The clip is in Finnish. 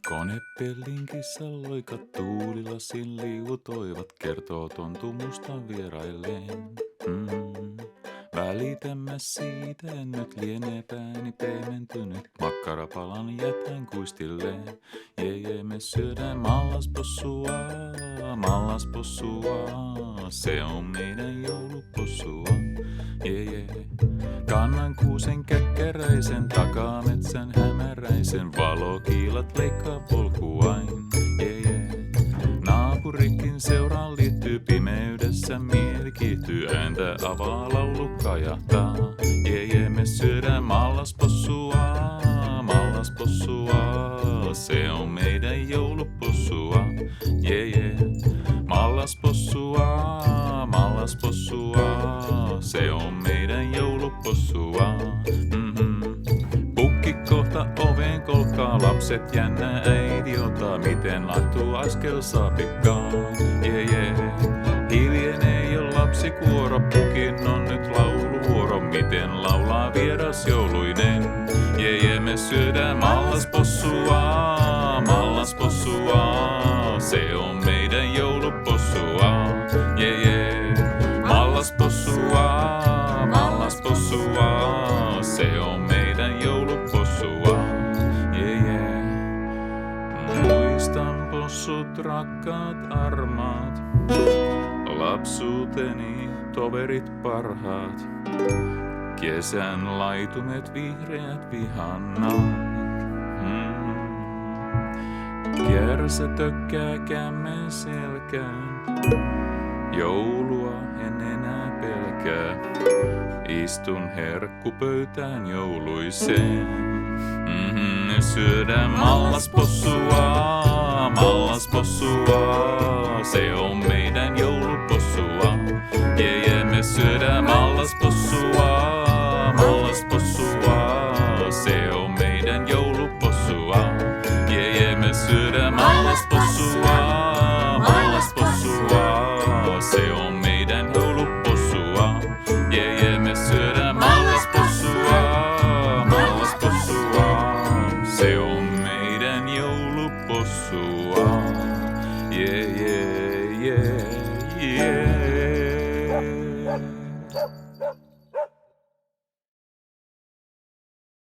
Konepellinkissä loikat tuulilasin liutoivat, kertoo tontu mustan vierailleen. Välitämme siitä, nyt lienee pääni pehmentynyt, makkarapalan jätän kuistilleen. Me syödään mallaspossua, se on meidän joulupossua. Kannan kuusen käkkäräisen, takametsän hämäräisen, valokiilat leikkaa polkuain. Naapurikin seuraan liittyy, pimeydessä mieli kiihtyy, ääntä avaa laulu kajahtaa. Me syödään mallaspossua, se on meidän joulupossua. Mallaspossua, se on meidän joulupossua. Pukki kohta oven kolkkaa, lapset jännää äiti ottaa, miten laittuu askel saapikkaan. Hiljenee jo lapsikuoro, pukin on nyt lauluvuoro, miten laulaa vieras jouluinen. Me syödään mallaspossua, se on meidän joulupossua. Mallaspossua, se on meidän joulupossua. Muistan possut, rakkaat armaat, lapsuuteni toverit parhaat, kesän laitumet vihreät vihannat. Kiersä tökkää kämmen selkään, joulua en enää pelkää. Istun herkkupöytään jouluiseen. Syödään mallaspossua, se on meidän joulupossua. Me syödään mallaspossua, se on meidän joulupossua. Me syödään mallaspossua, se on meidän joulupossua. Me syödään mallaspossua, se on meidän joulupossua.